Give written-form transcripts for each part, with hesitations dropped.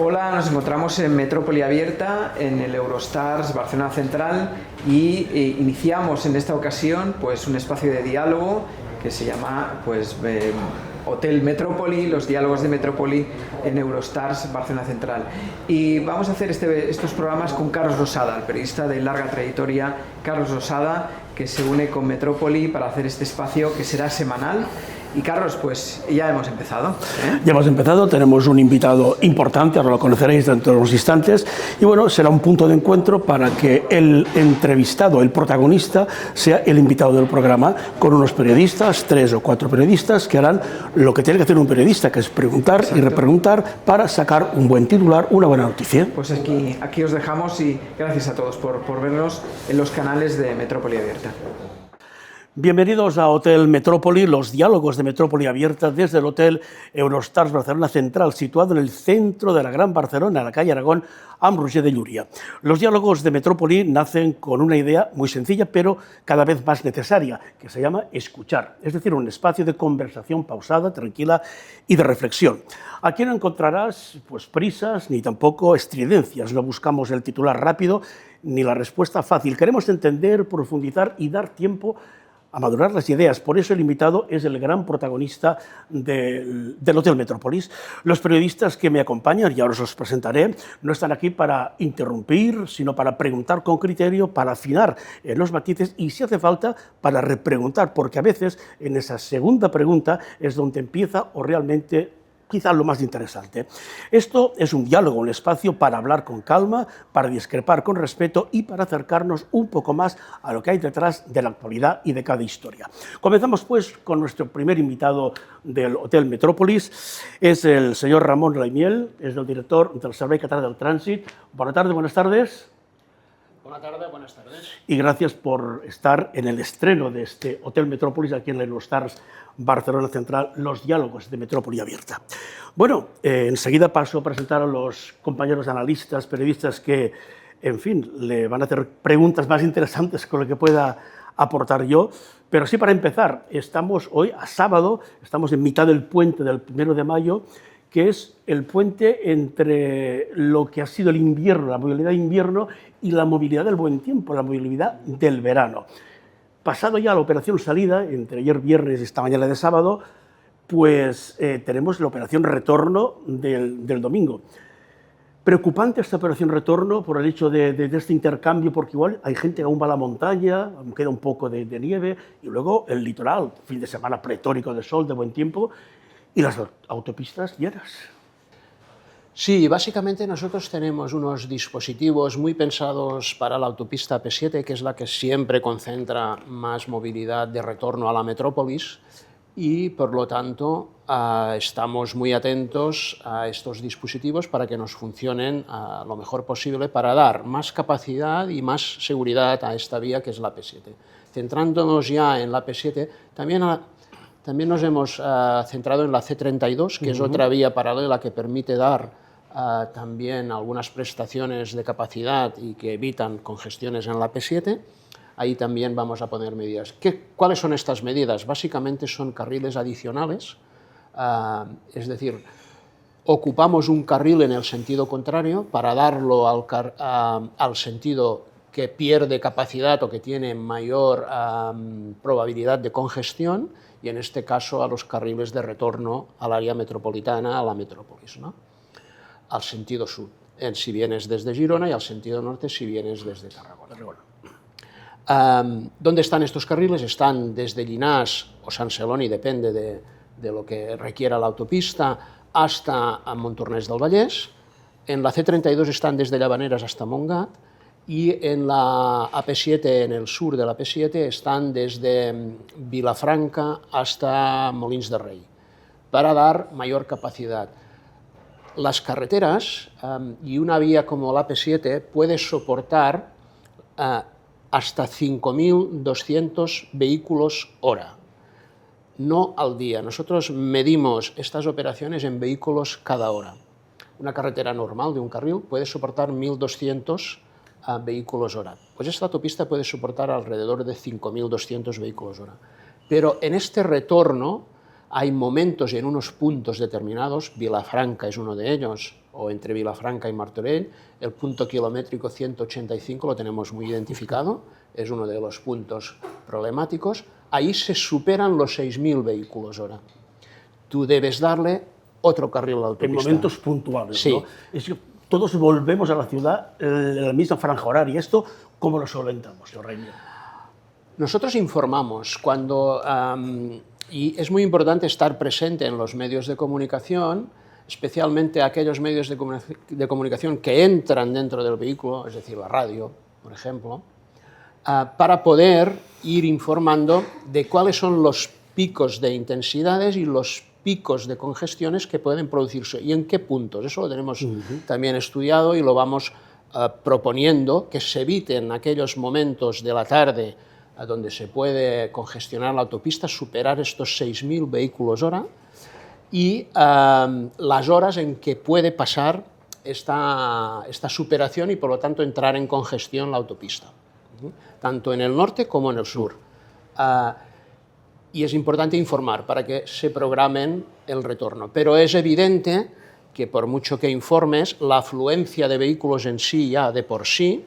Hola, nos encontramos en Metrópoli Abierta, en el Eurostars Barcelona Central y iniciamos en esta ocasión pues, un espacio de diálogo que se llama Hotel Metrópoli, los diálogos de Metrópoli en Eurostars Barcelona Central. Y vamos a hacer estos programas con Carlos Losada, el periodista de larga trayectoria, Carlos Losada, que se une con Metrópoli para hacer este espacio que será semanal. Y Carlos, pues ya hemos empezado. Ya hemos empezado, tenemos un invitado importante, ahora lo conoceréis dentro de unos instantes, y bueno, será un punto de encuentro para que el entrevistado, el protagonista, sea el invitado del programa, con unos periodistas, 3 o 4 periodistas, que harán lo que tiene que hacer un periodista, que es preguntar. Exacto. Y repreguntar para sacar un buen titular, una buena noticia. Pues aquí os dejamos y gracias a todos por vernos en los canales de Metrópoli Abierta. Bienvenidos a Hotel Metrópoli, los diálogos de Metrópoli Abierta desde el Hotel Eurostars Barcelona Central, situado en el centro de la Gran Barcelona, en la calle Aragón, amb Roger de Llúria. Los diálogos de Metrópoli nacen con una idea muy sencilla, pero cada vez más necesaria, que se llama escuchar, es decir, un espacio de conversación pausada, tranquila y de reflexión. Aquí no encontrarás prisas ni tampoco estridencias, no buscamos el titular rápido ni la respuesta fácil. Queremos entender, profundizar y dar tiempo a madurar las ideas. Por eso el invitado es el gran protagonista del Hotel Metrópolis. Los periodistas que me acompañan, y ahora os los presentaré, no están aquí para interrumpir, sino para preguntar con criterio, para afinar los matices y, si hace falta, para repreguntar, porque a veces en esa segunda pregunta es donde empieza o realmente quizás lo más interesante. Esto es un diálogo, un espacio para hablar con calma, para discrepar con respeto y para acercarnos un poco más a lo que hay detrás de la actualidad y de cada historia. Comenzamos pues con nuestro primer invitado del Hotel Metrópolis. Es el señor Ramon Raimiel, es el director del Servei Català del Trànsit. Buenas tardes. Buenas tardes, buenas tardes. Y gracias por estar en el estreno de este Hotel Metrópolis aquí en el Eurostars Barcelona Central, los diálogos de Metrópoli Abierta. Bueno, enseguida paso a presentar a los compañeros analistas, periodistas que, en fin, le van a hacer preguntas más interesantes con lo que pueda aportar yo. Pero sí, para empezar, estamos hoy a sábado, estamos en mitad del puente del 1 de mayo, que es el puente entre lo que ha sido el invierno, la movilidad de invierno y la movilidad del buen tiempo, la movilidad del verano. Pasado ya la operación salida, entre ayer viernes y esta mañana de sábado, pues tenemos la operación retorno del domingo. Preocupante esta operación retorno por el hecho de este intercambio, porque igual hay gente que aún va a la montaña, aún queda un poco de nieve, y luego el litoral, fin de semana pletórico de sol, de buen tiempo, y las autopistas llenas. Sí, básicamente nosotros tenemos unos dispositivos muy pensados para la autopista P7, que es la que siempre concentra más movilidad de retorno a la metrópolis, y por lo tanto estamos muy atentos a estos dispositivos para que nos funcionen lo mejor posible para dar más capacidad y más seguridad a esta vía que es la P7. Centrándonos ya en la P7, también nos hemos centrado en la C32, que es otra vía paralela que permite dar también algunas prestaciones de capacidad y que evitan congestiones en la P7. Ahí también vamos a poner medidas. ¿Cuáles son estas medidas? Básicamente son carriles adicionales, es decir, ocupamos un carril en el sentido contrario para darlo al sentido que pierde capacidad o que tiene mayor probabilidad de congestión, y en este caso a los carriles de retorno al área metropolitana, a la metrópolis, ¿no? Al sentido sur, si vienes desde Girona, y al sentido norte si vienes desde Tarragona. ¿Dónde están estos carriles? Están desde Llinars o Sant Celoni, depende de lo que requiera la autopista, hasta Montornès del Vallès. En la C32 están desde Llavaneres hasta Montgat, y en la AP7, en el sur de la AP7, están desde Vilafranca hasta Molins de Rei, para dar mayor capacidad. Las carreteras y una vía como la AP7 puede soportar hasta 5.200 vehículos hora, no al día. Nosotros medimos estas operaciones en vehículos cada hora. Una carretera normal de un carril puede soportar 1.200 vehículos hora. Pues esta autopista puede soportar alrededor de 5.200 vehículos hora. Pero en este retorno hay momentos y en unos puntos determinados, Vilafranca es uno de ellos, o entre Vilafranca y Martorell, el punto kilométrico 185 lo tenemos muy identificado, es uno de los puntos problemáticos, ahí se superan los 6.000 vehículos hora. Tú debes darle otro carril a la autopista. En momentos puntuales, sí. ¿no? Es que todos volvemos a la ciudad en la misma franja horaria. ¿Esto cómo lo solventamos, señor Reinier? Nosotros informamos cuando... y es muy importante estar presente en los medios de comunicación, especialmente aquellos medios de comunicación que entran dentro del vehículo, es decir, la radio, por ejemplo, para poder ir informando de cuáles son los picos de intensidades y los picos de congestiones que pueden producirse y en qué puntos. Eso lo tenemos también estudiado y lo vamos proponiendo, que se eviten aquellos momentos de la tarde donde se puede congestionar la autopista, superar estos 6.000 vehículos hora y las horas en que puede pasar esta superación y por lo tanto entrar en congestión la autopista, tanto en el norte como en el sur. Y es importante informar para que se programen el retorno. Pero es evidente que por mucho que informes, la afluencia de vehículos en sí ya de por sí,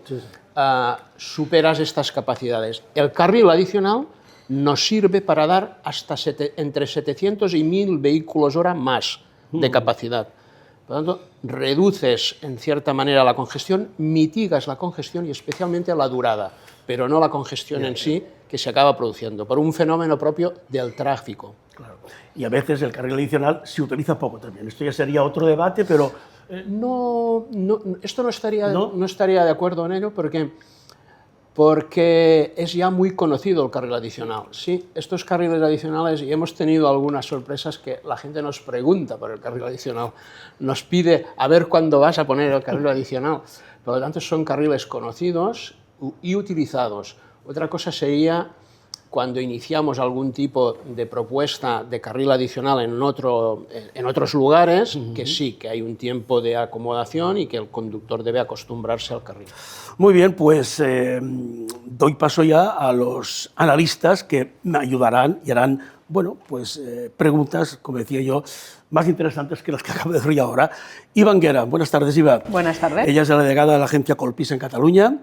superas estas capacidades. El carril adicional nos sirve para dar hasta entre 700 y 1.000 vehículos hora más de capacidad. Por lo tanto, reduces en cierta manera la congestión, mitigas la congestión y especialmente la durada, pero no la congestión en sí, que se acaba produciendo por un fenómeno propio del tráfico. Claro. Y a veces el carril adicional se utiliza poco también. Esto ya sería otro debate, pero... Esto no estaría de acuerdo en ello porque es ya muy conocido el carril adicional. Sí, estos carriles adicionales, y hemos tenido algunas sorpresas que la gente nos pregunta por el carril adicional, nos pide a ver cuándo vas a poner el carril adicional. Por lo tanto, son carriles conocidos y utilizados. Otra cosa sería cuando iniciamos algún tipo de propuesta de carril adicional en otros lugares, que sí, que hay un tiempo de acomodación y que el conductor debe acostumbrarse al carril. Muy bien, pues doy paso ya a los analistas que me ayudarán y harán, bueno, pues preguntas, como decía yo, más interesantes que las que acabo de hacer ahora. Iva Anguera, buenas tardes, Iva. Buenas tardes. Ella es la delegada de la agencia Colpisa en Cataluña.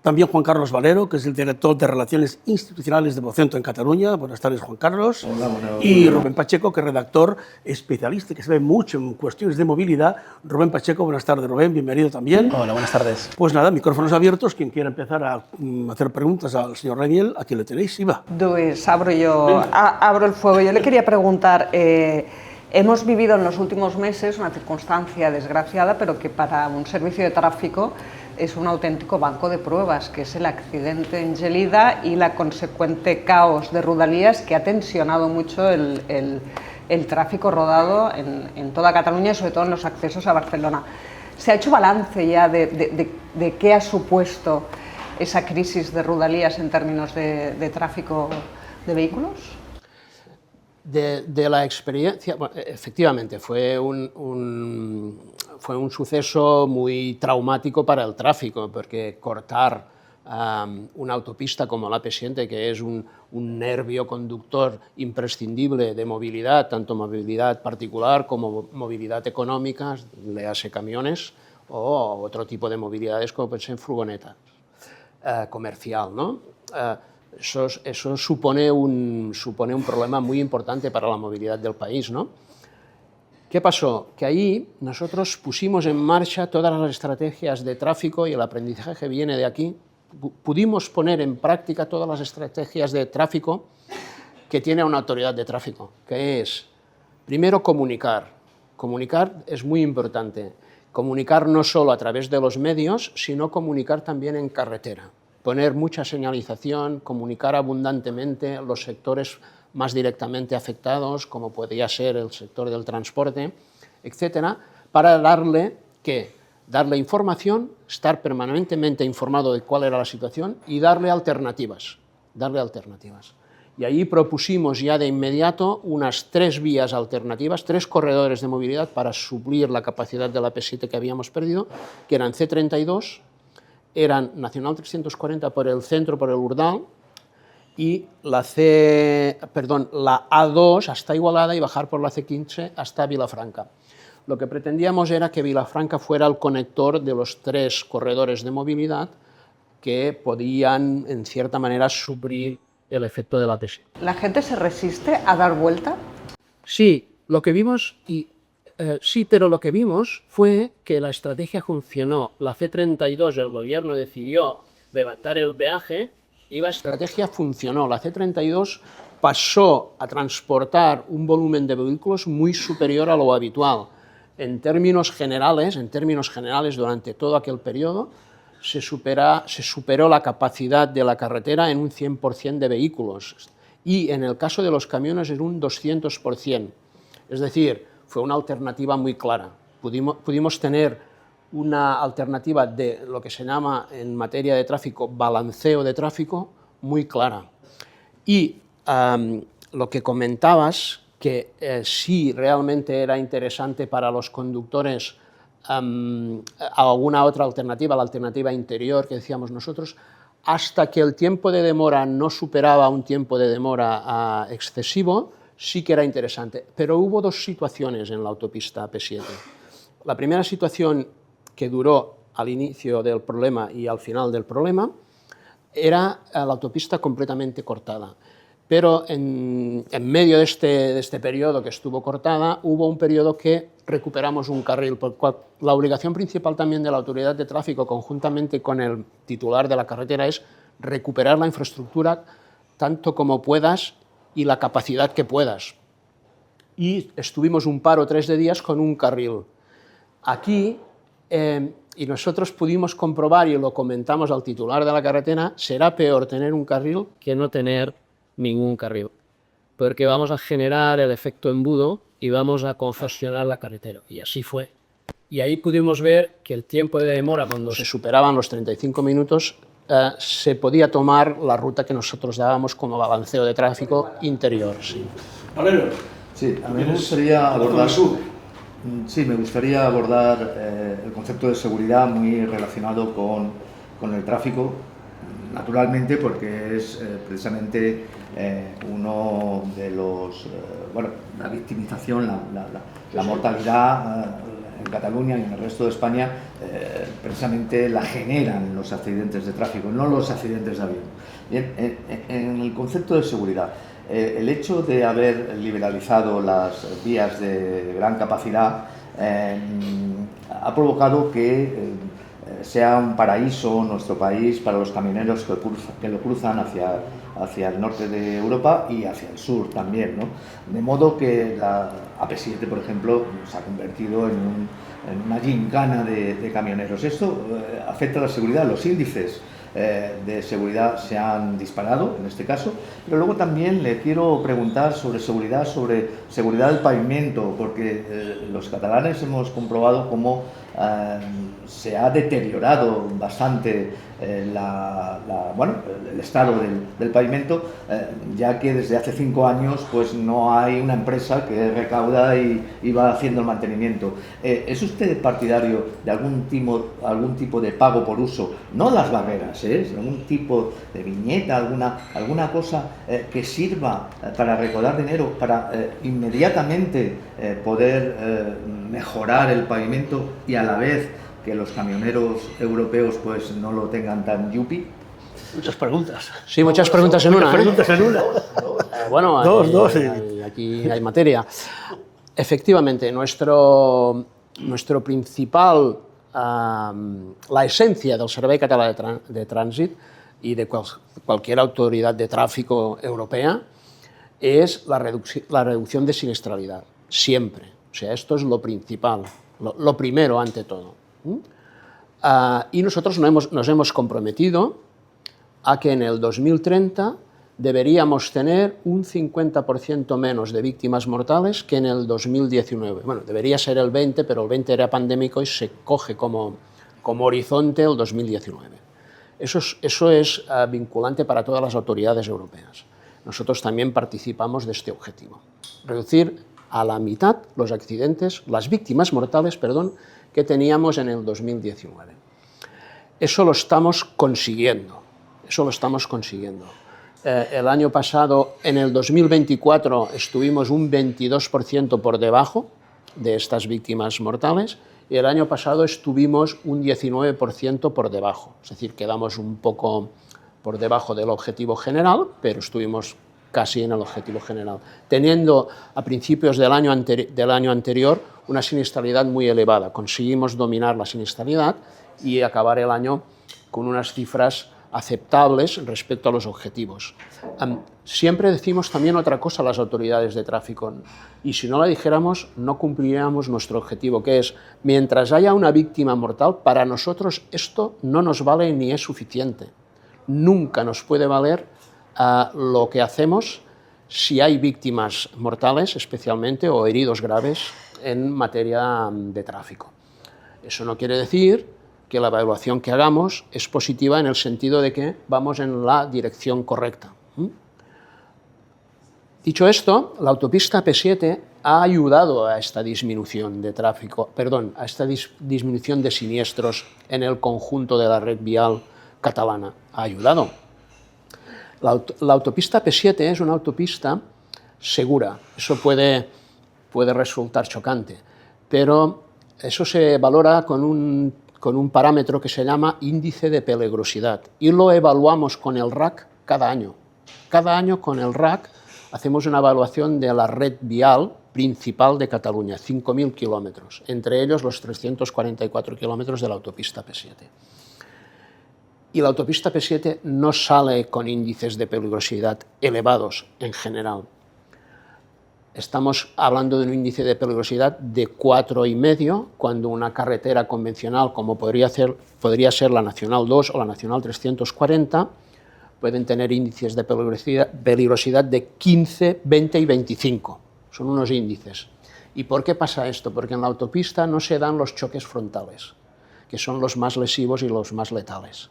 También Juan Carlos Valero, que es el director de Relaciones Institucionales de Vocento en Cataluña. Buenas tardes, Juan Carlos. Hola, buenas. Y Rubén Pacheco, que es redactor especialista, que sabe mucho en cuestiones de movilidad. Rubén Pacheco, buenas tardes, Rubén, bienvenido también. Hola, buenas tardes. Pues nada, micrófonos abiertos. Quien quiera empezar a hacer preguntas al señor Reinier, aquí le tenéis, Iva. Pues abro el fuego. Yo le quería preguntar, hemos vivido en los últimos meses una circunstancia desgraciada, pero que para un servicio de tráfico es un auténtico banco de pruebas, que es el accidente en Gelida y la consecuente caos de Rodalies, que ha tensionado mucho el tráfico rodado en toda Cataluña y sobre todo en los accesos a Barcelona. ¿Se ha hecho balance ya de qué ha supuesto esa crisis de Rodalies en términos de tráfico de vehículos? De la experiencia, bueno, efectivamente, fue un suceso muy traumático para el tráfico, porque cortar una autopista como la P7, que es un nervio conductor imprescindible de movilidad, tanto movilidad particular como movilidad económica, léase camiones, o otro tipo de movilidades como pueden ser furgonetas, comercial, ¿no? Eso supone un problema muy importante para la movilidad del país, ¿no? ¿Qué pasó? Que ahí nosotros pusimos en marcha todas las estrategias de tráfico y el aprendizaje que viene de aquí. Pudimos poner en práctica todas las estrategias de tráfico que tiene una autoridad de tráfico, que es, primero, comunicar. Comunicar es muy importante. Comunicar no solo a través de los medios, sino comunicar también en carretera. Poner mucha señalización, comunicar abundantemente los sectores más directamente afectados, como podría ser el sector del transporte, etcétera, para darle información, estar permanentemente informado de cuál era la situación y darle alternativas. Y ahí propusimos ya de inmediato unas 3 vías alternativas, 3 corredores de movilidad para suplir la capacidad de la P7 que habíamos perdido, que eran C32, eran Nacional 340 por el centro, por el Urdal, y la A2 hasta Igualada y bajar por la C15 hasta Vilafranca. Lo que pretendíamos era que Vilafranca fuera el conector de los 3 corredores de movilidad que podían, en cierta manera, suplir el efecto de la T7. ¿La gente se resiste a dar vuelta? Sí, lo que vimos, sí, pero lo que vimos fue que la estrategia funcionó. La C32, el gobierno decidió levantar el peaje y la estrategia funcionó. La C32 pasó a transportar un volumen de vehículos muy superior a lo habitual. En términos generales, durante todo aquel periodo, se superó la capacidad de la carretera en un 100% de vehículos y en el caso de los camiones en un 200%. Es decir, fue una alternativa muy clara. Pudimos tener una alternativa de lo que se llama en materia de tráfico balanceo de tráfico muy clara. Y lo que comentabas, que sí realmente era interesante para los conductores alguna otra alternativa, la alternativa interior que decíamos nosotros, hasta que el tiempo de demora no superaba un tiempo de demora excesivo, sí que era interesante. Pero hubo 2 situaciones en la autopista AP7. La primera situación, que duró al inicio del problema y al final del problema, era la autopista completamente cortada. Pero en medio de este periodo que estuvo cortada, hubo un periodo que recuperamos un carril. La obligación principal también de la autoridad de tráfico, conjuntamente con el titular de la carretera, es recuperar la infraestructura tanto como puedas y la capacidad que puedas. Y estuvimos un par o 3 de días con un carril. Aquí, y nosotros pudimos comprobar, y lo comentamos al titular de la carretera, será peor tener un carril que no tener ningún carril, porque vamos a generar el efecto embudo y vamos a congestionar la carretera. Y así fue. Y ahí pudimos ver que el tiempo de demora, cuando se superaban los 35 minutos, se podía tomar la ruta que nosotros dábamos como balanceo de tráfico interior. Sí. Valero. Sí, a mí me gustaría abordar... Sí, me gustaría abordar el concepto de seguridad muy relacionado con el tráfico, naturalmente, porque es precisamente uno de los... bueno, la victimización, la mortalidad en Cataluña y en el resto de España, precisamente la generan los accidentes de tráfico, no los accidentes de avión. Bien, en el concepto de seguridad, el hecho de haber liberalizado las vías de gran capacidad ha provocado que sea un paraíso nuestro país para los camioneros que lo cruzan hacia el norte de Europa y hacia el sur también, ¿no? De modo que la AP7, por ejemplo, se ha convertido en una gincana de camioneros. Esto afecta a la seguridad, los índices de seguridad se han disparado en este caso, pero luego también le quiero preguntar sobre seguridad del pavimento, porque los catalanes hemos comprobado cómo se ha deteriorado bastante el estado del pavimento, ya que desde hace 5 años pues no hay una empresa que recauda y va haciendo el mantenimiento. ¿Es usted partidario de algún tipo de pago por uso? No las barreras, algún tipo de viñeta, alguna cosa que sirva para recaudar dinero, para inmediatamente poder mejorar el pavimento y a la vez que los camioneros europeos pues no lo tengan tan yupi. Muchas preguntas. Sí, muchas preguntas en una. Preguntas en una. Bueno, dos. Aquí hay materia. Efectivamente, nuestro principal, la esencia del Servei Català de Trànsit y de cualquier autoridad de tráfico europea es la reducción de siniestralidad, siempre. O sea, esto es lo principal, lo primero ante todo. Y nosotros nos hemos comprometido a que en el 2030 deberíamos tener un 50% menos de víctimas mortales que en el 2019. Bueno, debería ser el 20, pero el 20 era pandémico y se coge como horizonte el 2019. Eso es vinculante para todas las autoridades europeas. Nosotros también participamos de este objetivo. Reducir a la mitad los accidentes, las víctimas mortales, que teníamos en el 2019. Eso lo estamos consiguiendo. El año pasado, en el 2024, estuvimos un 22% por debajo de estas víctimas mortales y el año pasado estuvimos un 19% por debajo. Es decir, quedamos un poco por debajo del objetivo general, pero estuvimos casi en el objetivo general, teniendo a principios del año anterior una siniestralidad muy elevada. Conseguimos dominar la siniestralidad y acabar el año con unas cifras aceptables respecto a los objetivos. Siempre decimos también otra cosa a las autoridades de tráfico, y si no la dijéramos no cumpliríamos nuestro objetivo, que es, mientras haya una víctima mortal, para nosotros esto no nos vale ni es suficiente. Nunca nos puede valer lo que hacemos si hay víctimas mortales, especialmente, o heridos graves en materia de tráfico. Eso no quiere decir que la evaluación que hagamos es positiva en el sentido de que vamos en la dirección correcta. Dicho esto, la autopista P7 ha ayudado a esta disminución de tráfico, a esta disminución de siniestros en el conjunto de la red vial catalana. Ha ayudado. La autopista P7 es una autopista segura. Eso puede resultar chocante, pero eso se valora con un parámetro que se llama índice de peligrosidad y lo evaluamos con el RAC cada año. Cada año con el RAC hacemos una evaluación de la red vial principal de Cataluña, 5.000 kilómetros, entre ellos los 344 kilómetros de la autopista P7. Y la autopista P7 no sale con índices de peligrosidad elevados en general. Estamos hablando de un índice de peligrosidad de 4,5, cuando una carretera convencional, como podría ser la Nacional 2 o la Nacional 340, pueden tener índices de peligrosidad de 15, 20 y 25. Son unos índices. ¿Y por qué pasa esto? Porque en la autopista no se dan los choques frontales, que son los más lesivos y los más letales.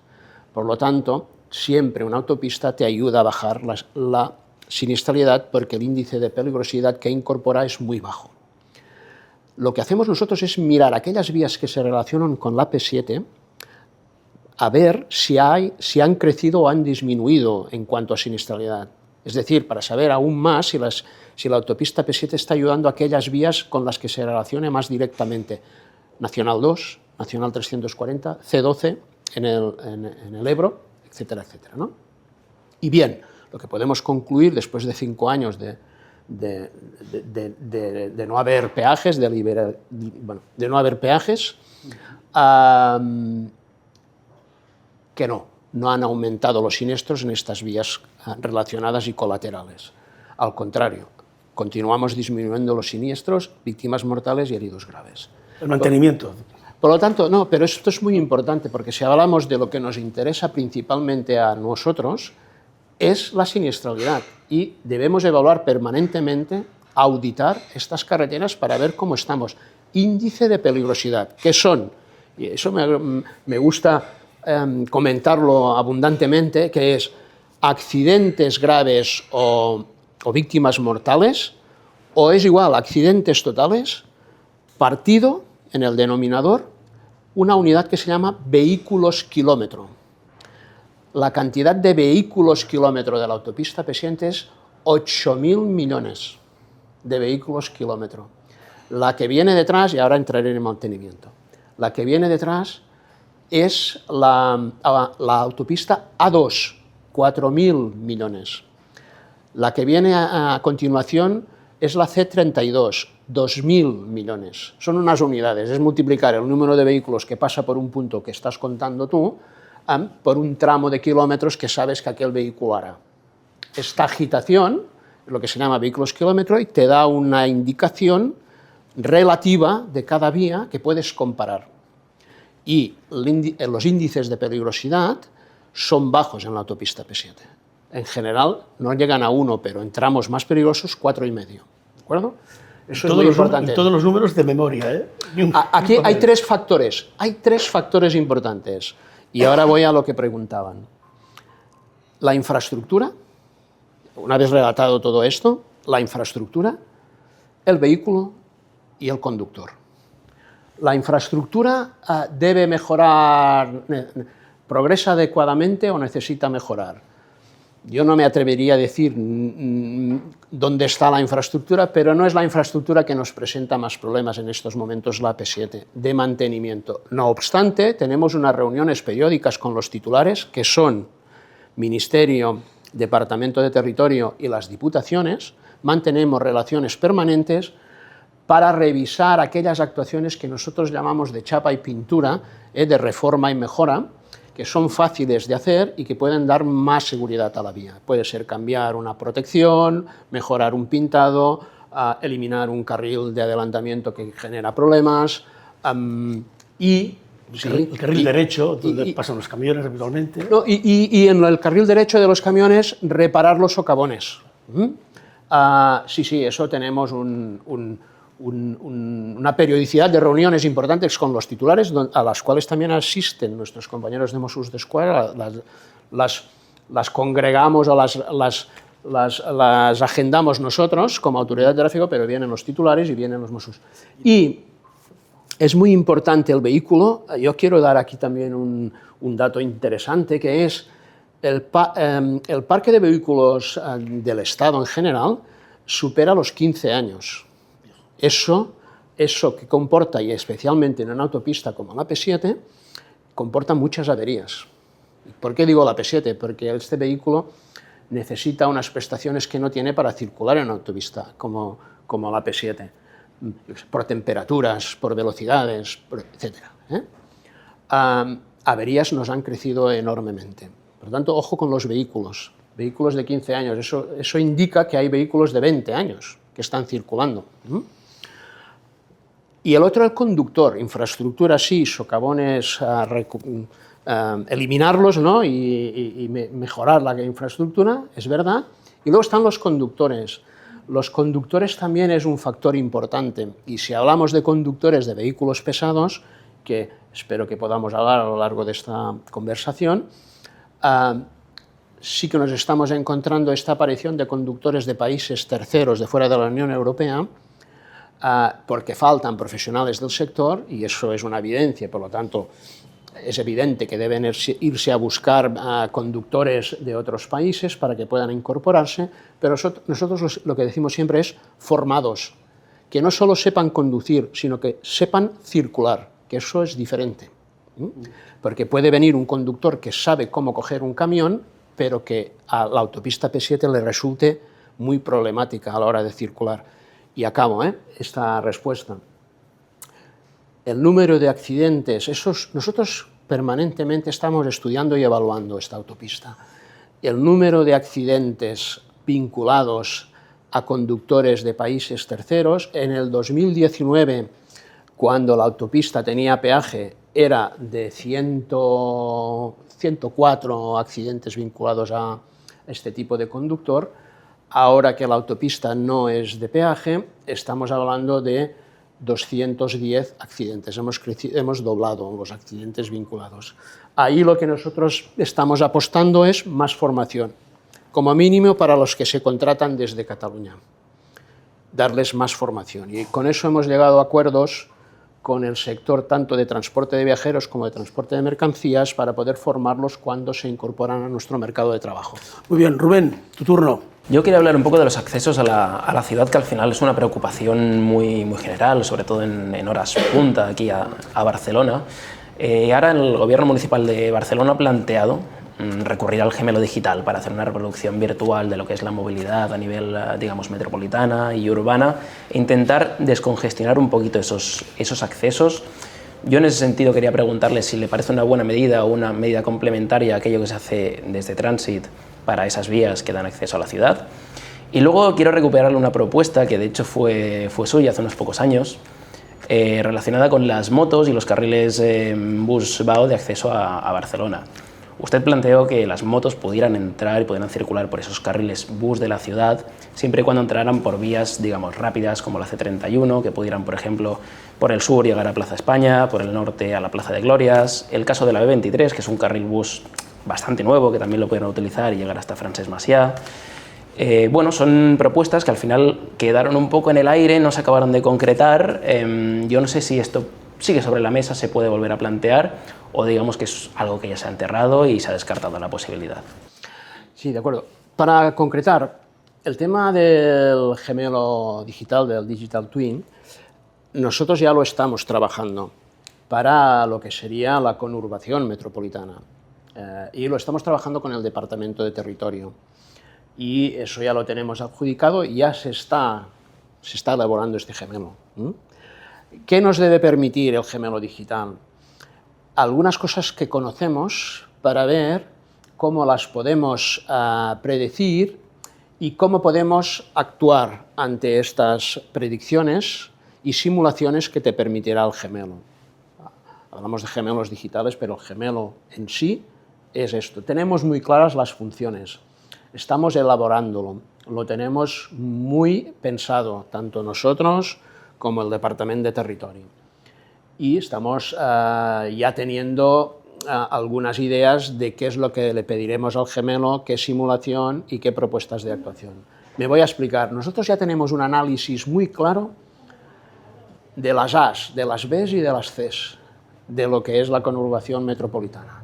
Por lo tanto, siempre una autopista te ayuda a bajar la siniestralidad porque el índice de peligrosidad que incorpora es muy bajo. Lo que hacemos nosotros es mirar aquellas vías que se relacionan con la P7 a ver si han crecido o han disminuido en cuanto a siniestralidad. Es decir, para saber aún más si la autopista P7 está ayudando a aquellas vías con las que se relacione más directamente. Nacional 2, Nacional 340, C12 en el Ebro, etcétera, etcétera, ¿no? Y bien, lo que podemos concluir después de 5 años de no haber peajes, de no haber peajes, que no han aumentado los siniestros en estas vías relacionadas y colaterales. Al contrario, continuamos disminuyendo los siniestros, víctimas mortales y heridos graves. El mantenimiento. Por lo tanto, no, pero esto es muy importante, porque si hablamos de lo que nos interesa principalmente a nosotros, es la siniestralidad, y debemos evaluar permanentemente, auditar estas carreteras para ver cómo estamos. Índice de peligrosidad, ¿qué son? Y eso me gusta comentarlo abundantemente, que es accidentes graves o víctimas mortales, o es igual accidentes totales, partido en el denominador una unidad que se llama vehículos kilómetro. La cantidad de vehículos kilómetro de la autopista P7 es 8.000 millones de vehículos kilómetro. La que viene detrás, y ahora entraré en el mantenimiento, la que viene detrás es la autopista A2, 4.000 millones. La que viene a continuación es la C32, 2.000 millones. Son unas unidades, es multiplicar el número de vehículos que pasa por un punto que estás contando tú por un tramo de kilómetros que sabes que aquel vehículo hará. Esta agitación, lo que se llama vehículos kilómetro, y te da una indicación relativa de cada vía que puedes comparar. Y los índices de peligrosidad son bajos en la autopista P7. En general no llegan a 1, pero en tramos más peligrosos 4,5. ¿De acuerdo? Eso es muy importante. Todos los números de memoria, ¿eh? Aquí hay tres factores importantes. Y ahora voy a lo que preguntaban. La infraestructura, una vez relatado todo esto, la infraestructura, el vehículo y el conductor. La infraestructura debe mejorar, progresa adecuadamente o necesita mejorar. Yo no me atrevería a decir dónde está la infraestructura, pero no es la infraestructura que nos presenta más problemas en estos momentos, la AP7, de mantenimiento. No obstante, tenemos unas reuniones periódicas con los titulares, que son Ministerio, Departamento de Territorio y las Diputaciones. Mantenemos relaciones permanentes para revisar aquellas actuaciones que nosotros llamamos de chapa y pintura, de reforma y mejora, que son fáciles de hacer y que pueden dar más seguridad a la vía. Puede ser cambiar una protección, mejorar un pintado, eliminar un carril de adelantamiento que genera problemas y... El carril derecho, donde pasan los camiones habitualmente. No, y en el carril derecho de los camiones, reparar los socavones. Sí, eso tenemos una periodicidad de reuniones importantes con los titulares, a las cuales también asisten nuestros compañeros de Mossos d'Esquadra, las congregamos o las agendamos nosotros como autoridad de tráfico, pero vienen los titulares y vienen los Mossos. Y es muy importante el vehículo. Yo quiero dar aquí también un dato interesante, que es el parque de vehículos del Estado en general supera los 15 años. Eso que comporta, y especialmente en una autopista como la P7, comporta muchas averías. ¿Por qué digo la P7? Porque este vehículo necesita unas prestaciones que no tiene para circular en una autopista como la P7, por temperaturas, por velocidades, etc. Averías nos han crecido enormemente. Por lo tanto, ojo con los vehículos de 15 años. Eso indica que hay vehículos de 20 años que están circulando. Y el otro, el conductor. Infraestructura sí, socavones, eliminarlos, ¿no? y mejorar la infraestructura, es verdad. Y luego están los conductores. Los conductores también es un factor importante. Y si hablamos de conductores de vehículos pesados, que espero que podamos hablar a lo largo de esta conversación, sí que nos estamos encontrando esta aparición de conductores de países terceros de fuera de la Unión Europea, porque faltan profesionales del sector, y eso es una evidencia. Por lo tanto, es evidente que deben irse a buscar conductores de otros países para que puedan incorporarse, pero nosotros lo que decimos siempre es formados, que no solo sepan conducir, sino que sepan circular, que eso es diferente. Porque puede venir un conductor que sabe cómo coger un camión, pero que a la autopista P7 le resulte muy problemática a la hora de circular. Y acabo esta respuesta. El número de accidentes, nosotros permanentemente estamos estudiando y evaluando esta autopista. El número de accidentes vinculados a conductores de países terceros, en el 2019, cuando la autopista tenía peaje, era de 104 accidentes vinculados a este tipo de conductor. Ahora que la autopista no es de peaje, estamos hablando de 210 accidentes. Hemos doblado los accidentes vinculados. Ahí lo que nosotros estamos apostando es más formación, como mínimo para los que se contratan desde Cataluña, darles más formación. Y con eso hemos llegado a acuerdos con el sector tanto de transporte de viajeros como de transporte de mercancías para poder formarlos cuando se incorporan a nuestro mercado de trabajo. Muy bien, Rubén, tu turno. Yo quería hablar un poco de los accesos a la ciudad, que al final es una preocupación muy general, sobre todo en horas punta aquí a Barcelona. Ahora el Gobierno Municipal de Barcelona ha planteado recurrir al gemelo digital para hacer una reproducción virtual de lo que es la movilidad a nivel, digamos, metropolitana y urbana, e intentar descongestionar un poquito esos accesos. Yo en ese sentido quería preguntarle si le parece una buena medida o una medida complementaria a aquello que se hace desde Transit para esas vías que dan acceso a la ciudad. Y luego quiero recuperarle una propuesta que de hecho fue suya hace unos pocos años, relacionada con las motos y los carriles bus-vao de acceso a Barcelona. Usted planteó que las motos pudieran entrar y pudieran circular por esos carriles bus de la ciudad, siempre y cuando entraran por vías, digamos, rápidas, como la C31, que pudieran, por ejemplo, por el sur llegar a Plaza España, por el norte a la Plaza de Glorias. El caso de la B23, que es un carril bus bastante nuevo, que también lo pueden utilizar y llegar hasta Francesc Macià. Bueno, son propuestas que al final quedaron un poco en el aire, no se acabaron de concretar. Yo no sé si esto sigue sobre la mesa, se puede volver a plantear, o digamos que es algo que ya se ha enterrado y se ha descartado la posibilidad. Sí, de acuerdo. Para concretar, el tema del gemelo digital, del Digital Twin, nosotros ya lo estamos trabajando para lo que sería la conurbación metropolitana. Y lo estamos trabajando con el Departamento de Territorio. Y eso ya lo tenemos adjudicado y ya se está elaborando este gemelo. ¿Qué nos debe permitir el gemelo digital? Algunas cosas que conocemos para ver cómo las podemos predecir y cómo podemos actuar ante estas predicciones y simulaciones que te permitirá el gemelo. Hablamos de gemelos digitales, pero el gemelo en sí es esto. Tenemos muy claras las funciones, estamos elaborándolo, lo tenemos muy pensado, tanto nosotros como el Departamento de Territorio. Y estamos ya teniendo algunas ideas de qué es lo que le pediremos al gemelo, qué simulación y qué propuestas de actuación. Me voy a explicar. Nosotros ya tenemos un análisis muy claro de las A's, de las B's y de las C's, de lo que es la conurbación metropolitana.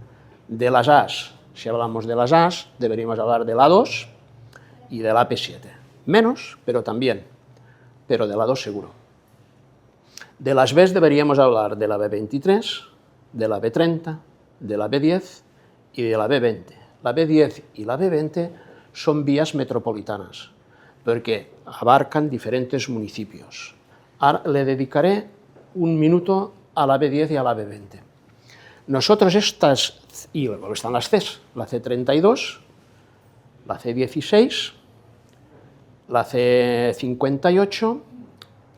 De las A's, si hablamos de las A's, deberíamos hablar de la A2 y de la AP7. Menos, pero también, pero de la A2 seguro. De las B's deberíamos hablar de la B23, de la B30, de la B10 y de la B20. La B10 y la B20 son vías metropolitanas, porque abarcan diferentes municipios. Ahora le dedicaré un minuto a la B10 y a la B20. Nosotros estas, y luego están las Cs, la C32, la C16, la C58,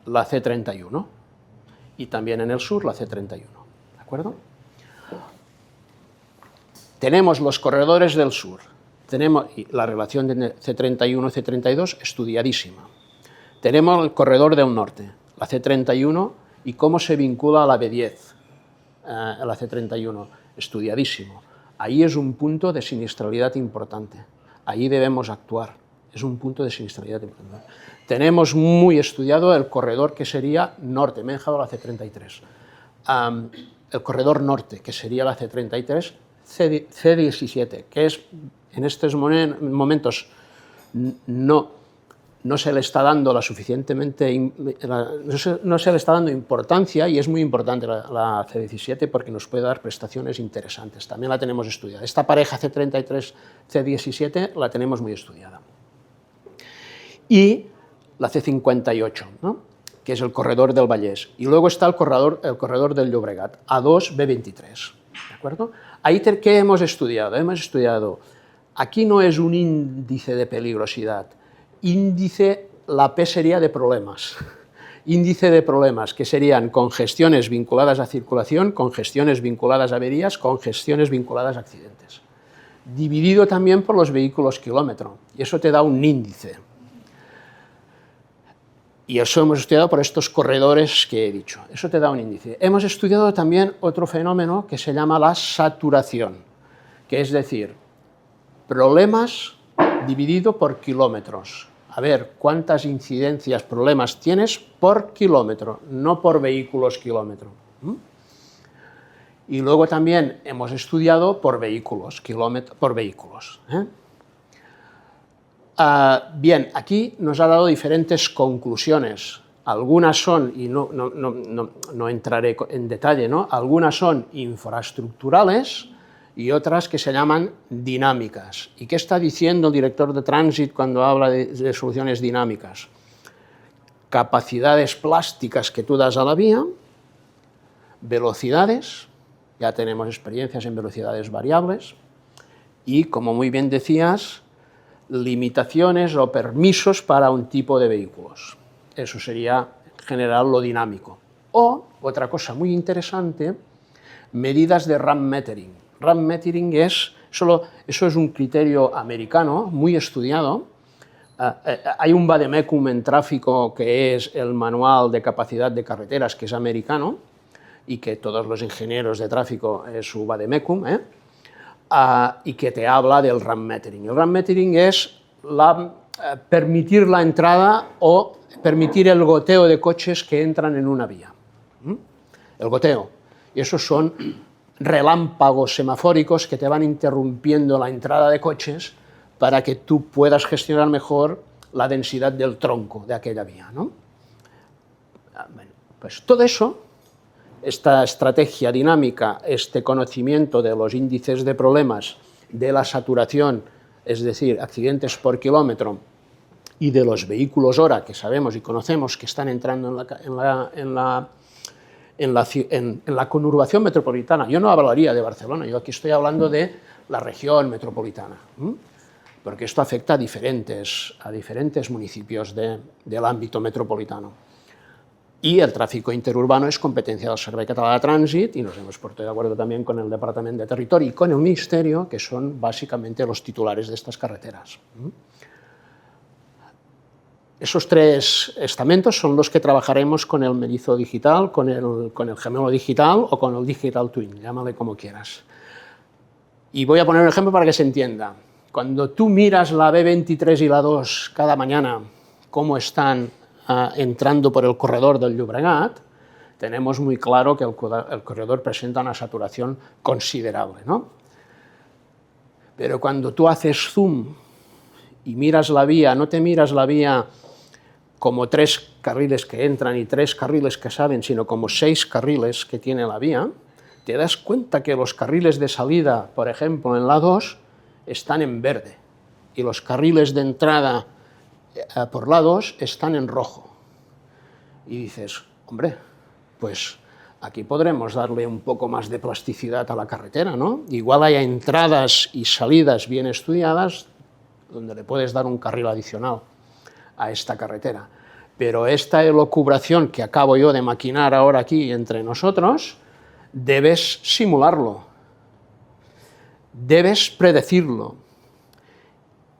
la C31 y también en el sur la C31, ¿de acuerdo? Tenemos los corredores del sur, tenemos la relación de C31 y C32 estudiadísima. Tenemos el corredor del norte, la C31, y cómo se vincula a la B10, la C31, estudiadísimo. Ahí es un punto de siniestralidad importante, ahí debemos actuar, es un punto de siniestralidad importante. Tenemos muy estudiado el corredor que sería norte, me he dejado la C33, el corredor norte, que sería la C33, C17, que es en estos momentos no se le está dando no se le está dando importancia, y es muy importante la C17 porque nos puede dar prestaciones interesantes. También la tenemos estudiada. Esta pareja C33-C17 la tenemos muy estudiada. Y la C58, ¿no?, que es el corredor del Vallès. Y luego está el corredor del Llobregat, A2, B23. ¿De acuerdo? Ahí, ¿qué hemos estudiado? Hemos estudiado, aquí no es un índice de peligrosidad, índice, la P sería de problemas, índice de problemas, que serían congestiones vinculadas a circulación, congestiones vinculadas a averías, congestiones vinculadas a accidentes. Dividido también por los vehículos kilómetro, y eso te da un índice. Y eso hemos estudiado por estos corredores que he dicho, eso te da un índice. Hemos estudiado también otro fenómeno que se llama la saturación, que es decir, problemas dividido por kilómetros. A ver, cuántas incidencias, problemas tienes por kilómetro, no por vehículos kilómetro. Y luego también hemos estudiado por vehículos, por vehículos. Bien, aquí nos ha dado diferentes conclusiones. Algunas son, y no entraré en detalle, ¿no?, algunas son infraestructurales y otras que se llaman dinámicas. ¿Y qué está diciendo el director de tránsito cuando habla de soluciones dinámicas? Capacidades plásticas que tú das a la vía, velocidades, ya tenemos experiencias en velocidades variables, y, como muy bien decías, limitaciones o permisos para un tipo de vehículos. Eso sería, en general, lo dinámico. O, otra cosa muy interesante, medidas de RAM metering. RAM metering eso es un criterio americano muy estudiado. Hay un vademecum en tráfico que es el Manual de Capacidad de Carreteras, que es americano, y que todos los ingenieros de tráfico es su vademecum, y que te habla del RAM metering. El RAM metering es permitir la entrada o permitir el goteo de coches que entran en una vía. El goteo. Y esos son relámpagos semafóricos que te van interrumpiendo la entrada de coches para que tú puedas gestionar mejor la densidad del tronco de aquella vía, ¿no? Bueno, pues todo eso, esta estrategia dinámica, este conocimiento de los índices de problemas, de la saturación, es decir, accidentes por kilómetro, y de los vehículos hora que sabemos y conocemos que están entrando en la conurbación metropolitana. Yo no hablaría de Barcelona, yo aquí estoy hablando de la región metropolitana, porque esto afecta a diferentes municipios del ámbito metropolitano. Y el tráfico interurbano es competencia del Servei Català de Trànsit y nos hemos puesto de acuerdo también con el Departamento de Territorio y con el Ministerio, que son básicamente los titulares de estas carreteras. Esos tres estamentos son los que trabajaremos con el Merizo Digital, con el gemelo digital o con el Digital Twin, llámale como quieras. Y voy a poner un ejemplo para que se entienda. Cuando tú miras la B23 y la 2 cada mañana, cómo están entrando por el corredor del Llobregat, tenemos muy claro que el corredor presenta una saturación considerable, ¿no? Pero cuando tú haces zoom y miras la vía, no te miras la vía como 3 carriles que entran y 3 carriles que salen, sino como 6 carriles que tiene la vía, te das cuenta que los carriles de salida, por ejemplo, en la 2, están en verde y los carriles de entrada por la 2 están en rojo. Y dices, hombre, pues aquí podremos darle un poco más de plasticidad a la carretera, ¿no? Igual hay entradas y salidas bien estudiadas donde le puedes dar un carril adicional a esta carretera. Pero esta elucubración que acabo yo de maquinar ahora aquí entre nosotros, debes simularlo, debes predecirlo.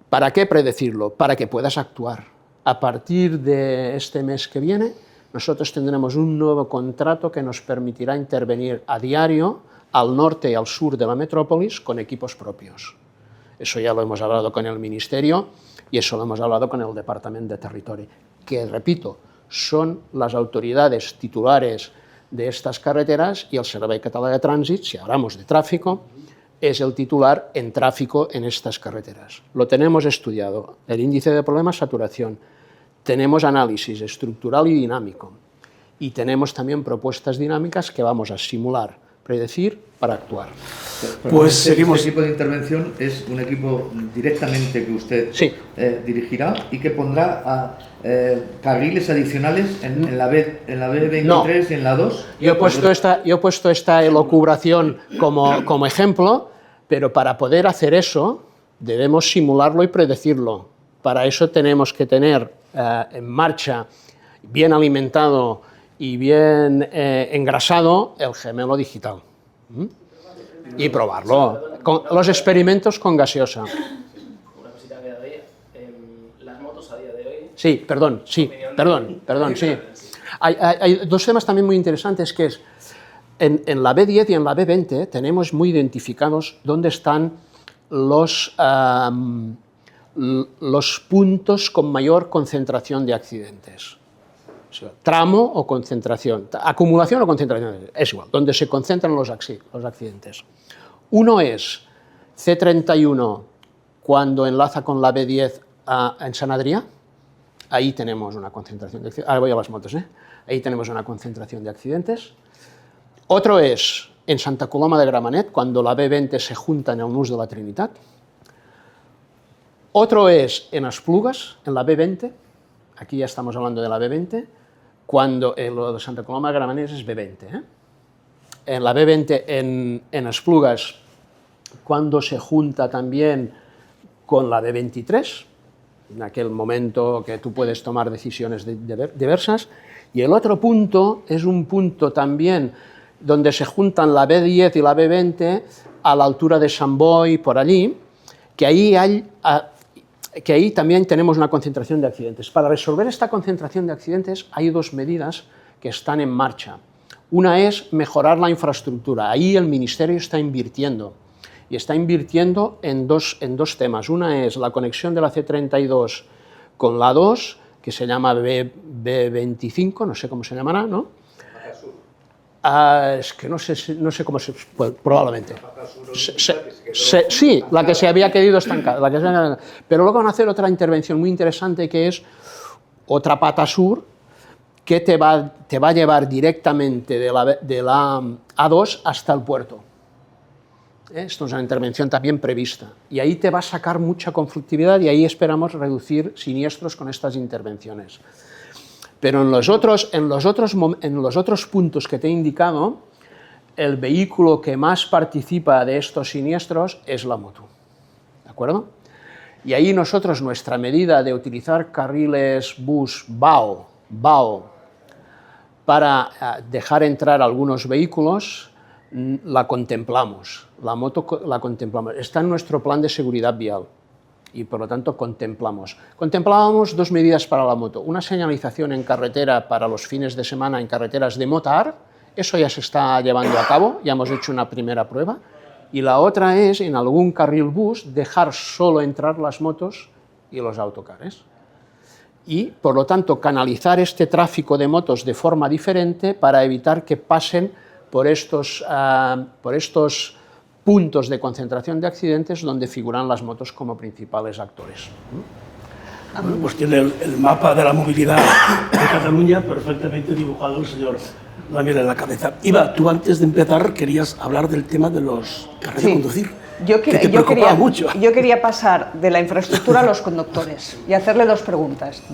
¿Para qué predecirlo? Para que puedas actuar. A partir de este mes que viene, nosotros tendremos un nuevo contrato que nos permitirá intervenir a diario al norte y al sur de la metrópolis con equipos propios. Eso ya lo hemos hablado con el Ministerio y eso lo hemos hablado con el Departamento de Territorio, que, repito, son las autoridades titulares de estas carreteras y el Servei Català de Trànsit, si hablamos de tráfico, es el titular en tráfico en estas carreteras. Lo tenemos estudiado, el índice de problemas, saturación, tenemos análisis estructural y dinámico y tenemos también propuestas dinámicas que vamos a simular, predecir para actuar. Pues seguimos. Este equipo de intervención es un equipo directamente que usted dirigirá y que pondrá carriles adicionales en la B23 no. y en la 2. Yo he puesto esta elucubración como ejemplo, pero para poder hacer eso debemos simularlo y predecirlo. Para eso tenemos que tener en marcha, bien alimentado y bien engrasado, el gemelo digital. Y probarlo. Con los experimentos con gaseosa. Una cosita que las motos a día de hoy... Sí, perdón, sí. Hay dos temas también muy interesantes, que es, en la B10 y en la B20 tenemos muy identificados dónde están los puntos con mayor concentración de accidentes. O sea, tramo o concentración, acumulación o concentración, es igual, donde se concentran los accidentes. Uno es C31 cuando enlaza con la B10 en Sant Adrià, ahí tenemos una concentración de accidentes. Ahora voy a las motos, ahí tenemos una concentración de accidentes. Otro es en Santa Coloma de Gramenet, cuando la B20 se junta en el nus de la Trinitat. Otro es en Esplugues, en la B20, aquí ya estamos hablando de la B20, cuando lo de Santa Coloma de Gramenet es B20. En la B20 en Esplugues, cuando se junta también con la B23, en aquel momento que tú puedes tomar decisiones diversas. Y el otro punto es un punto también donde se juntan la B10 y la B20 a la altura de Sant Boi, por allí, que ahí también tenemos una concentración de accidentes. Para resolver esta concentración de accidentes hay dos medidas que están en marcha. Una es mejorar la infraestructura. Ahí el Ministerio está invirtiendo. Y está invirtiendo en dos temas. Una es la conexión de la C32 con la 2, que se llama B25, no sé cómo se llamará, ¿no? Es que no sé cómo se... Pues, probablemente. Sí, la que se había quedado estancada. Pero luego van a hacer otra intervención muy interesante, que es otra pata sur, que te va a llevar directamente de la A2 hasta el puerto. Esto es una intervención también prevista. Y ahí te va a sacar mucha conflictividad y ahí esperamos reducir siniestros con estas intervenciones. Pero en los otros puntos que te he indicado, el vehículo que más participa de estos siniestros es la moto. ¿De acuerdo? Y ahí nosotros, nuestra medida de utilizar carriles bus BAO para dejar entrar algunos vehículos, la contemplamos. La moto la contemplamos. Está en nuestro plan de seguridad vial. Y por lo tanto contemplábamos dos medidas para la moto, una señalización en carretera para los fines de semana en carreteras de motar, eso ya se está llevando a cabo, ya hemos hecho una primera prueba, y la otra es en algún carril bus dejar solo entrar las motos y los autocares. Y por lo tanto canalizar este tráfico de motos de forma diferente para evitar que pasen por estos puntos de concentración de accidentes donde figuran las motos como principales actores. Bueno, pues tiene el mapa de la movilidad de Cataluña perfectamente dibujado el señor Damián en la cabeza. Iva, tú antes de empezar querías hablar del tema de los carnet de conducir. Yo quería pasar de la infraestructura a los conductores y hacerle dos preguntas.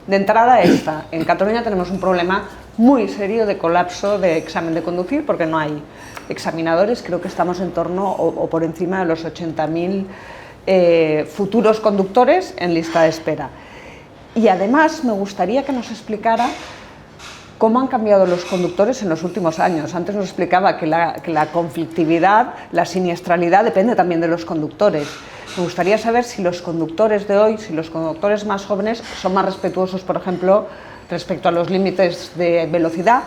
De entrada esta, en Cataluña tenemos un problema muy serio de colapso de examen de conducir porque no hay examinadores, creo que estamos en torno o por encima de los 80.000 futuros conductores en lista de espera. Y además me gustaría que nos explicara cómo han cambiado los conductores en los últimos años. Antes nos explicaba que la conflictividad, la siniestralidad depende también de los conductores. Me gustaría saber si los conductores de hoy, si los conductores más jóvenes son más respetuosos, por ejemplo, respecto a los límites de velocidad,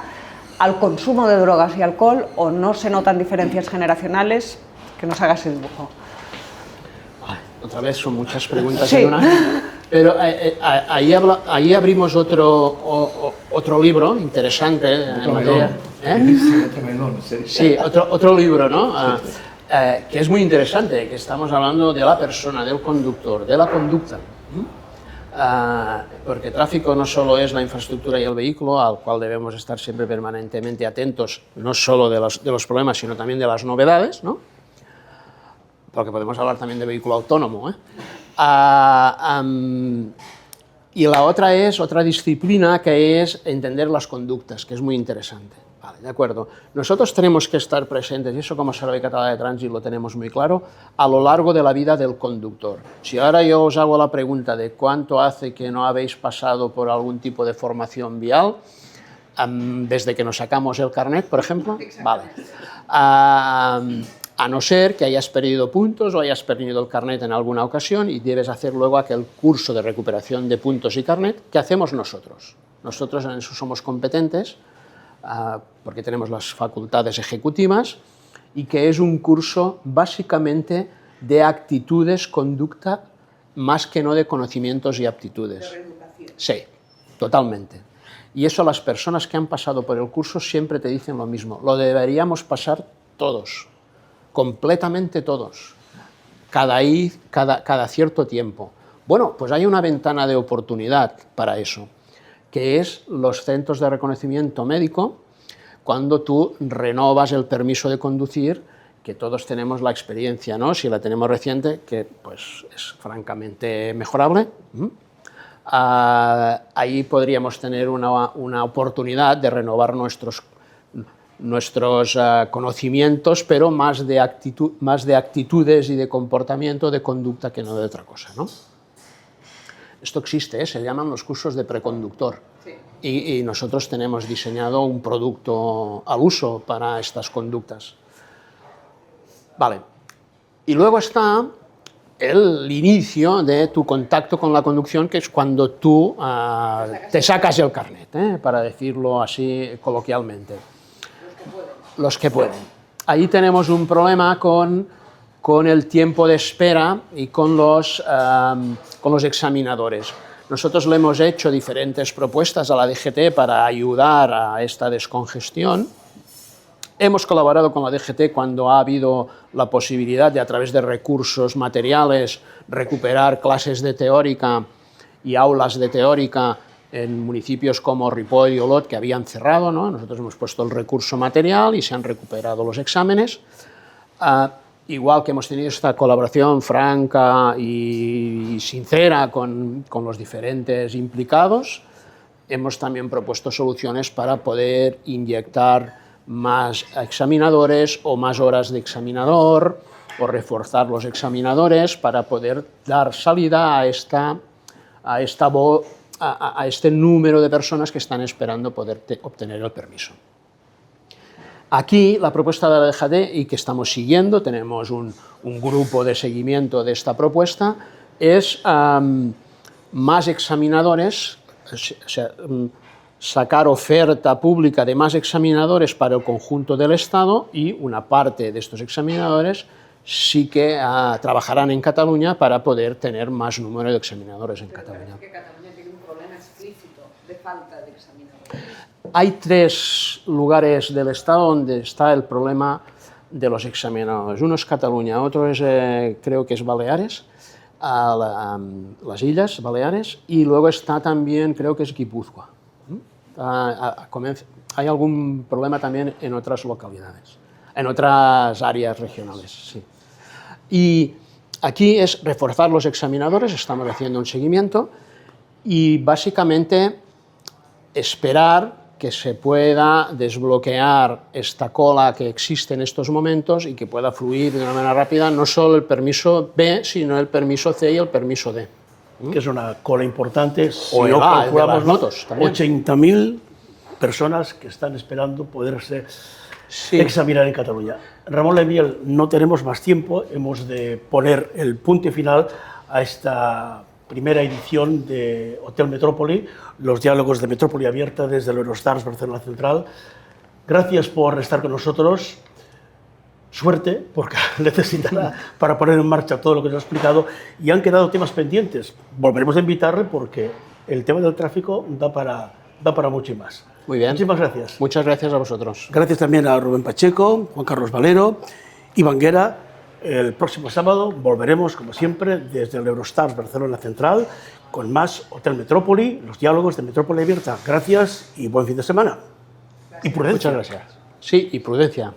al consumo de drogas y alcohol, o no se notan diferencias generacionales. Que nos haga ese dibujo. Otra vez son muchas preguntas en una. Pero ahí abrimos otro libro interesante. Sí, otro libro, ¿no? Que es muy interesante, que estamos hablando de la persona, del conductor, de la conducta. Porque tráfico no solo es la infraestructura y el vehículo, al cual debemos estar siempre permanentemente atentos, no solo de los problemas, sino también de las novedades, ¿no? Porque podemos hablar también de vehículo autónomo, ¿eh? Y la otra es otra disciplina, que es entender las conductas, que es muy interesante. Vale, de acuerdo. Nosotros tenemos que estar presentes, y eso como Servei Català de Trànsit lo tenemos muy claro, a lo largo de la vida del conductor. Si ahora yo os hago la pregunta de cuánto hace que no habéis pasado por algún tipo de formación vial, desde que nos sacamos el carnet, por ejemplo, vale. A no ser que hayas perdido puntos o hayas perdido el carnet en alguna ocasión y debes hacer luego aquel curso de recuperación de puntos y carnet que hacemos nosotros. Nosotros en eso somos competentes porque tenemos las facultades ejecutivas y que es un curso básicamente de actitudes, conducta, más que no de conocimientos y aptitudes. ¿De reeducación? Sí, totalmente. Y eso las personas que han pasado por el curso siempre te dicen lo mismo. Lo deberíamos pasar todos. Completamente todos, cada cierto tiempo. Bueno, pues hay una ventana de oportunidad para eso, que es los centros de reconocimiento médico, cuando tú renovas el permiso de conducir, que todos tenemos la experiencia, ¿no? Si la tenemos reciente, que pues es francamente mejorable. Ahí podríamos tener una oportunidad de renovar nuestros conocimientos, pero más de actitudes y de comportamiento, de conducta, que no de otra cosa, ¿no? Esto existe, se llaman los cursos de preconductor. Sí. Y nosotros tenemos diseñado un producto al uso para estas conductas. Vale. Y luego está el inicio de tu contacto con la conducción, que es cuando tú te sacas el carnet, para decirlo así coloquialmente. Los que pueden. Ahí tenemos un problema con el tiempo de espera y con los examinadores. Nosotros le hemos hecho diferentes propuestas a la DGT para ayudar a esta descongestión, Hemos colaborado con la DGT cuando ha habido la posibilidad de, a través de recursos materiales, recuperar clases de teórica y aulas de teórica en municipios como Ripoll y Olot que habían cerrado, ¿no? Nosotros hemos puesto el recurso material y se han recuperado los exámenes. Igual que hemos tenido esta colaboración franca y sincera con los diferentes implicados, hemos también propuesto soluciones para poder inyectar más examinadores o más horas de examinador o reforzar los examinadores para poder dar salida a este número de personas que están esperando poder obtener el permiso. Aquí la propuesta de la DGT, y que estamos siguiendo, tenemos un grupo de seguimiento de esta propuesta, es más examinadores, o sea, sacar oferta pública de más examinadores para el conjunto del Estado, y una parte de estos examinadores sí que trabajarán en Cataluña para poder tener más número de examinadores en Cataluña. Que Cataluña tiene un problema explícito de falta de examinadores. Hay 3 lugares del Estado donde está el problema de los examinadores. Uno es Cataluña, otro es, creo que es Baleares, las Islas Baleares, y luego está también, creo que es Guipúzcoa. Hay algún problema también en otras localidades, en otras áreas regionales, sí. Y aquí es reforzar los examinadores, estamos haciendo un seguimiento, y básicamente esperar que se pueda desbloquear esta cola que existe en estos momentos y que pueda fluir de una manera rápida no solo el permiso B, sino el permiso C y el permiso D. Que es una cola importante. Si O no el A, calculamos, de las motos, también. 80.000 personas que están esperando poderse examinar en Cataluña. Ramón Lemiel, no tenemos más tiempo, hemos de poner el punto final a esta primera edición de Hotel Metrópoli, los diálogos de Metrópoli abierta desde el Eurostars Barcelona Central. Gracias por estar con nosotros. Suerte, porque necesitará para poner en marcha todo lo que nos ha explicado, y han quedado temas pendientes. Volveremos a invitarle porque el tema del tráfico da para mucho y más. Muy bien. Muchísimas gracias. Muchas gracias a vosotros. Gracias también a Rubén Pacheco, Juan Carlos Valero, Iván Guerra. El próximo sábado volveremos, como siempre, desde el Eurostars Barcelona Central con más Hotel Metrópoli, los diálogos de Metrópoli abierta. Gracias y buen fin de semana. Y prudencia. Muchas gracias. Sí, y prudencia.